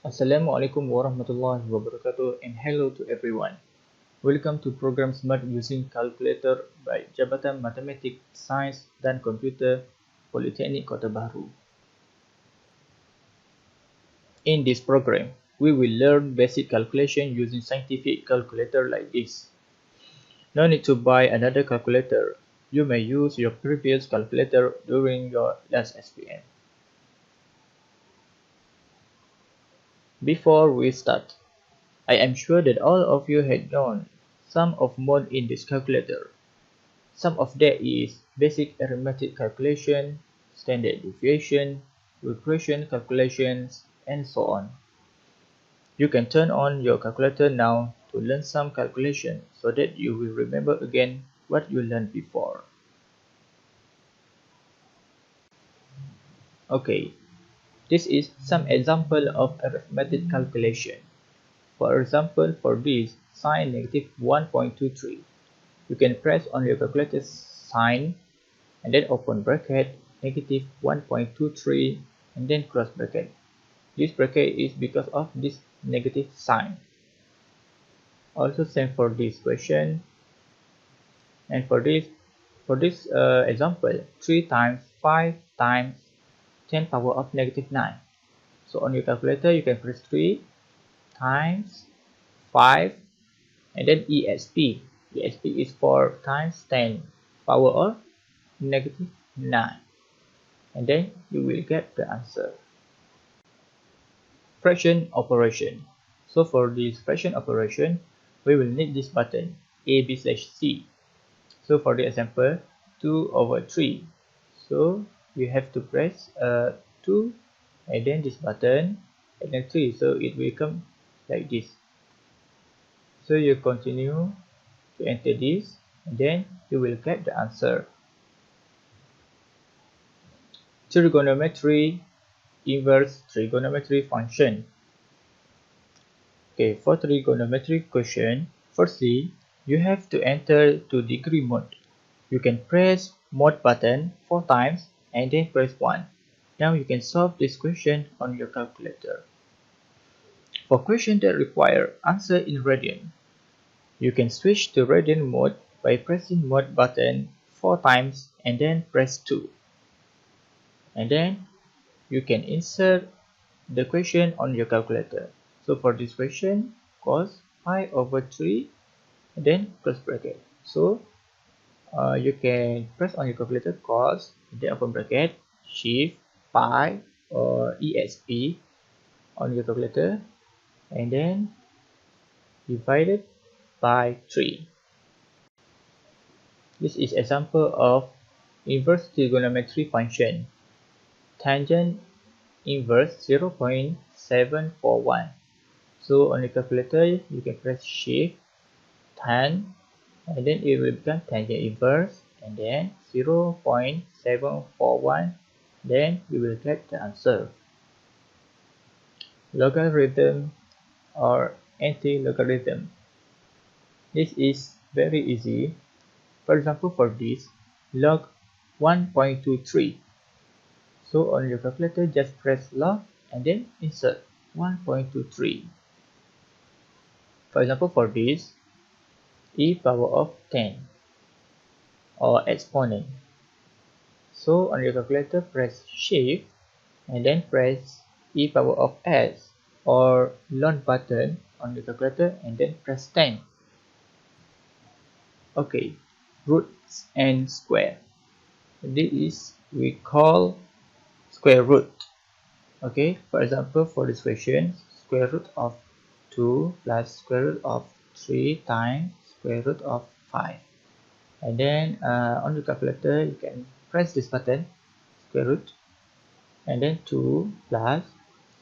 Assalamualaikum warahmatullahi wabarakatuh and hello to everyone. Welcome to program Smart using calculator by Jabatan Matematik, Sains dan Komputer Politeknik Kota Baru. In this program, we will learn basic calculation using scientific calculator like this. No need to buy another calculator. You may use your previous calculator during your last SPM. Before we start, I am sure that all of you had known some of mode in this calculator. Some of that is basic arithmetic calculation, standard deviation, regression calculations, and so on. You can turn on your calculator now to learn some calculation so that you will remember again what you learned before. Okay, this is some example of arithmetic calculation. For example, for this, sine negative 1.23. You can press on your calculator sine and then open bracket negative 1.23 and then close bracket. This bracket is because of this negative sign. Also same for this question, and for this example, 3 times 5 times 10 power of negative 9. So on your calculator you can press 3 times 5 and then ESP. ESP is 4 times 10 power of negative 9, and then you will get the answer. Fraction operation. So for this fraction operation, we will need this button a, b/c. So for the example, 2/3. So you have to press 2 and then this button and then 3. So it will come like this. So you continue to enter this and then you will get the answer. Trigonometry, inverse trigonometry function. Okay, for trigonometry question, firstly, you have to enter to degree mode. You can press mode button 4 times and then press 1. Now you can solve this question on your calculator. For questions that require answer in radian, you can switch to radian mode by pressing mode button 4 times and then press 2. And then you can insert the question on your calculator. So for this question, cos pi/3 and then close bracket. So you can press on your calculator cos, then open bracket, shift pi or ESP on your calculator and then divided by 3. This is example of inverse trigonometry function. Tangent inverse 0.741. So on your calculator, you can press shift tan and then it will become tangent inverse and then 0.741, then you will get the answer. Logarithm or anti-logarithm. This is very easy. For example, for this, log 1.23. So on your calculator, just press log and then insert 1.23. For example, for this, e power of 10 or exponent. So on your calculator, press shift and then press e power of s or log button on your calculator and then press 10. Okay, roots and square. This is we call square root. Okay, for example, for this question, square root of 2 plus square root of 3 times square root of 5. And then on the calculator, you can press this button, square root, and then 2 plus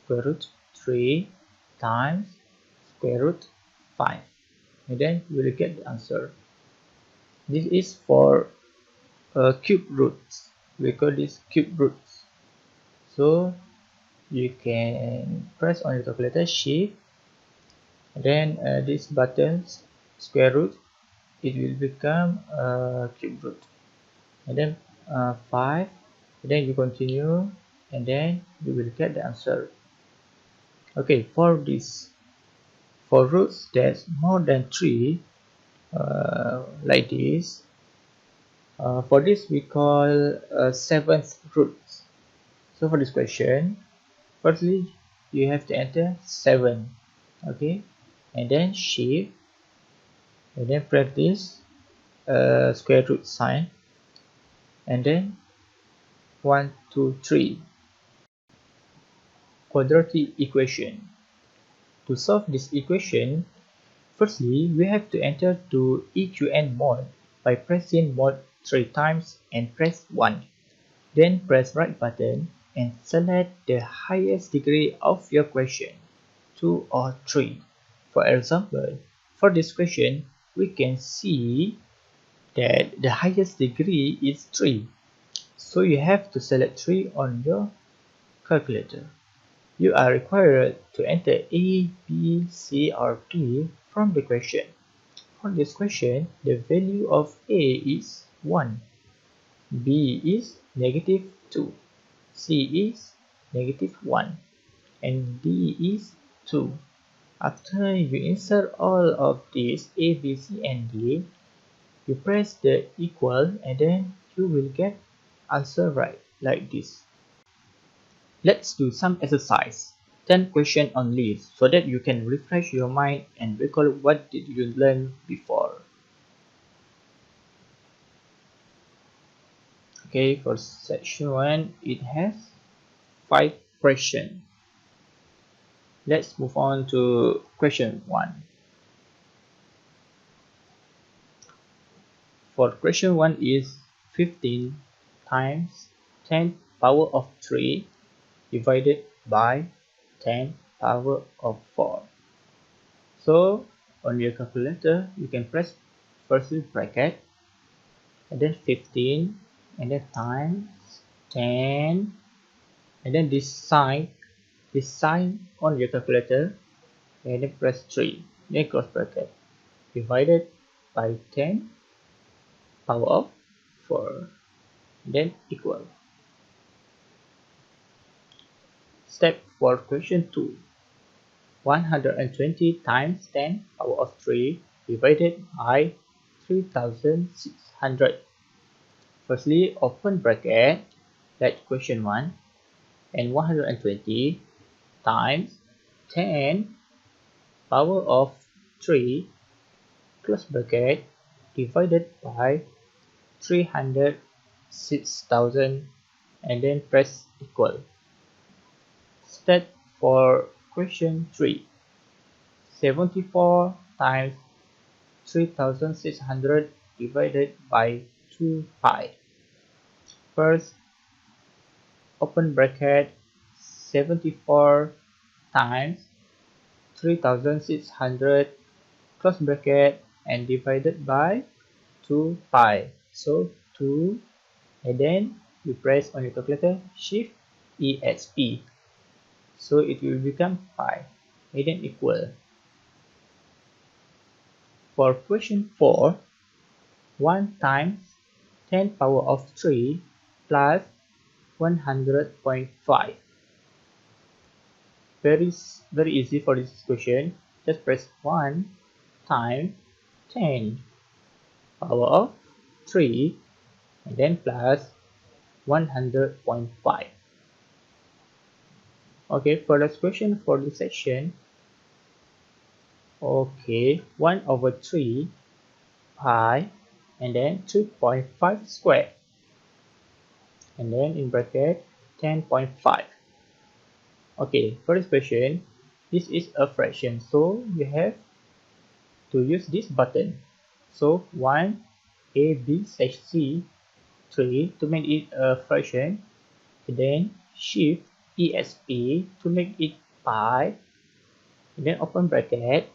square root 3 times square root 5. And then you will get the answer. This is for cube roots. We call this cube roots. So you can press on your calculator shift, then this button square root, it will become cube root, and then 5, and then you continue and then you will get the answer. Okay, for this, for roots that's more than 3, like this, for this we call seventh root. So for this question, firstly you have to enter 7, okay, and then shift, and then press this square root sign, and then 1 2 3 quadratic equation. To solve this equation, firstly we have to enter to EQN mode by pressing mode 3 times and press 1. Then press right button and select the highest degree of your question, 2 or 3. For example, for this question, we can see that the highest degree is 3. So you have to select 3 on your calculator. You are required to enter A, B, C or D from the question. For this question, the value of A is 1, B is -2, C is -1, and D is 2. After you insert all of these A, B, C and D, you press the equal and then you will get answer right, like this. Let's do some exercise. 10 questions only, so that you can refresh your mind and recall what did you learn before. Okay, for section 1, it has 5 questions. Let's move on to question 1. For question 1 is 15 times 10 power of 3 divided by 10 power of 4. So on your calculator, you can press first bracket and then 15 and then times 10 and then this sign on your calculator and then press 3, then close bracket, divided by 10 power of 4, then equal. Step for question 2. 120 times 10 power of 3 divided by 3600. Firstly, open bracket, like question 1, and 120 times 10 power of 3 close bracket divided by 306,000 and then press equal. Step for question 3. 74 times 3600 divided by 2 pi. First, open bracket, 74 times 3600 close bracket and divided by 2 pi. So 2, and then you press on your calculator shift ESP. So it will become pi and then equal. For question 4, 1 times 10 power of 3 plus 100.5. Very easy for this question. Just press 1 times 10 power of 3 and then plus 100.5. Okay, for this question for this section, okay, 1 over 3 pi and then 2.5 square and then in bracket 10.5. Okay, for this question, this is a fraction, so you have to use this button. So 1 A, B, C, 3 to make it a fraction, and then shift ESP to make it pi, and then open bracket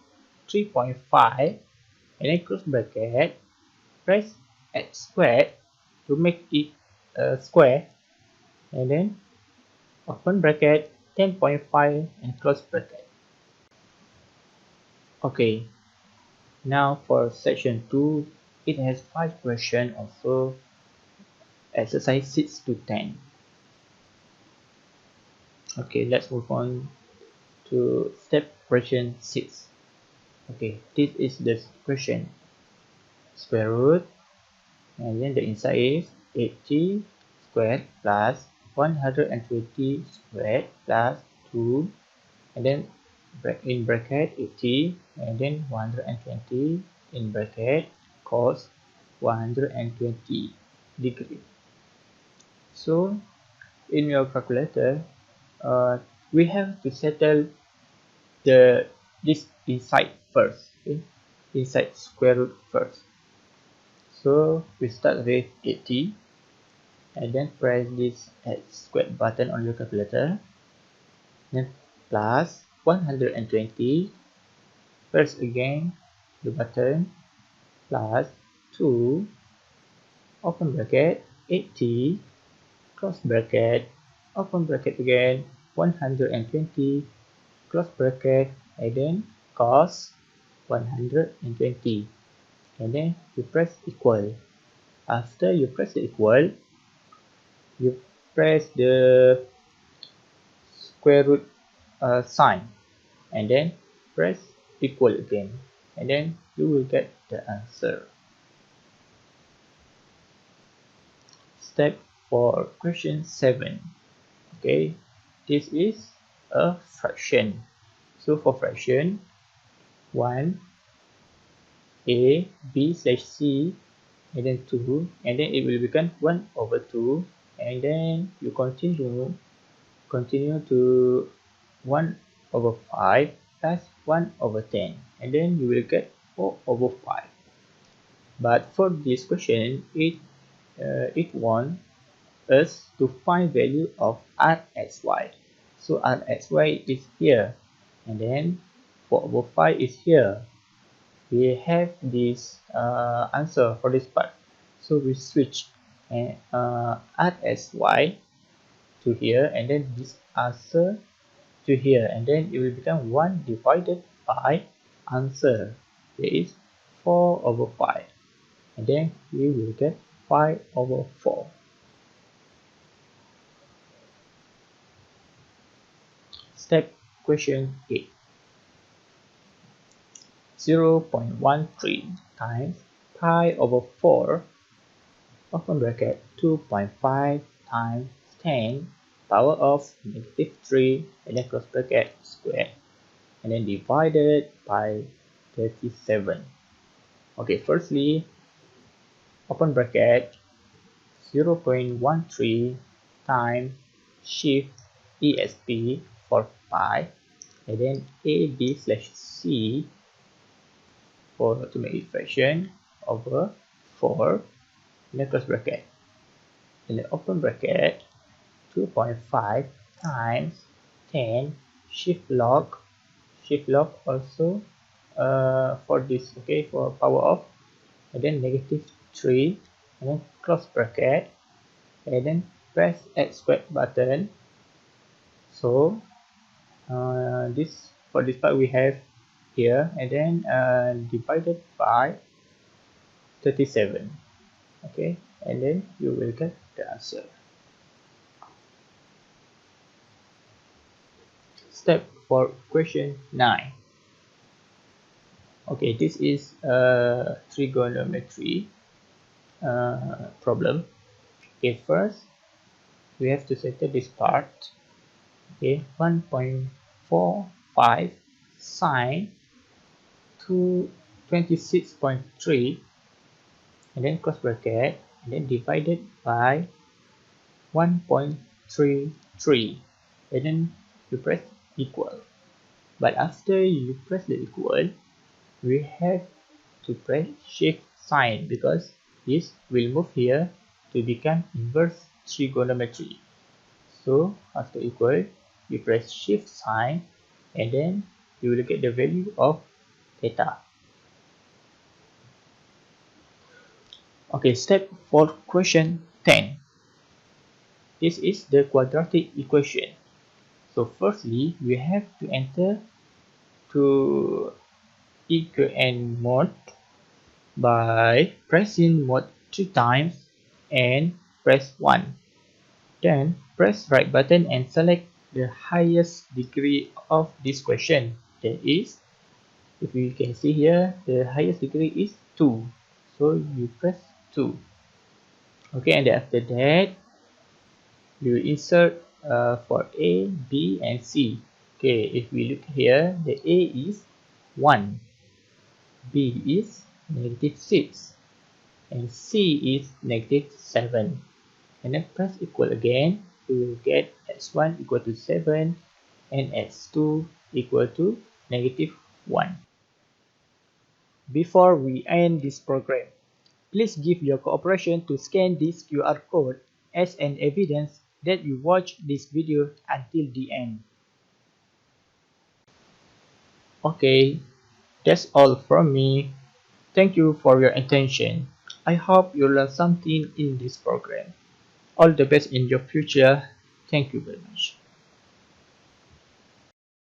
3.5 and then close bracket, press X squared to make it a square, and then open bracket 10.5 and close bracket. Okay, now for section 2, it has 5 questions also, exercise 6 to 10. Okay, let's move on to step question 6. Okay, this is the question. Square root, and then the inside is 80 squared plus 120 squared plus 2, and then in bracket 80, and then 120 in bracket cos 120 degree. So in your calculator, we have to settle this inside first, okay? Inside square root first. So we start with 80, and then press this squared button on your calculator, then plus 120, press again the button, plus 2, open bracket, 80, close bracket, open bracket again, 120, close bracket, and then cos 120, and then you press equal. After you press the equal, you press the square root sign, and then press equal again, and then you will get the answer. Step for question 7. Okay, this is a fraction. So for fraction, 1 a b slash c, and then 2, and then it will become 1 over 2, and then you continue to 1 over 5 plus 1 over 10, and then you will get 4 over 5. But for this question, it wants us to find value of rxy. So rxy is here, and then 4 over 5 is here. We have this answer for this part. So we switch rxy to here, and then this answer to here, and then it will become 1 divided by answer. There is 4 over 5, and then we will get 5 over 4. Step question 8. 0.13 times pi over 4, open bracket, 2.5 times 10 power of -3, and then close bracket squared, and then divided by 37. Okay, firstly, open bracket, 0.13 times shift ESP for pi, and then AB slash C to make it fraction over 4, and then close bracket, and then open bracket, 2.5 times 10 shift log also for this, okay, for power of, and then -3, and then close bracket, and then press X squared button. So this for this part we have here, and then divided by 37. Okay, and then you will get the answer. Step for question 9. Okay, this is a trigonometry problem. Okay, first we have to settle this part. Okay, 1.45 sine 26.3, and then close bracket, and then divided by 1.33, and then you press equal. But after you press the equal, we have to press shift sign, because this will move here to become inverse trigonometry. So after equal, you press shift sign, and then you will get the value of theta. Okay, step for question 10. This is the quadratic equation. So firstly, we have to enter to equal and mod by pressing mod 3 times and press 1. Then press right button and select the highest degree of this question. That is, if you can see here, the highest degree is 2. So you press 2. Okay, and then after that, you insert for A, B, and C. Okay, if we look here, the A is 1, B is -6, and C is -7. And then press equal again, we will get x1 equal to 7 and x2 equal to -1. Before we end this program, please give your cooperation to scan this QR code as an evidence that you watched this video until the end. Okay, that's all from me. Thank you for your attention. I hope you learned something in this program. All the best in your future. Thank you very much.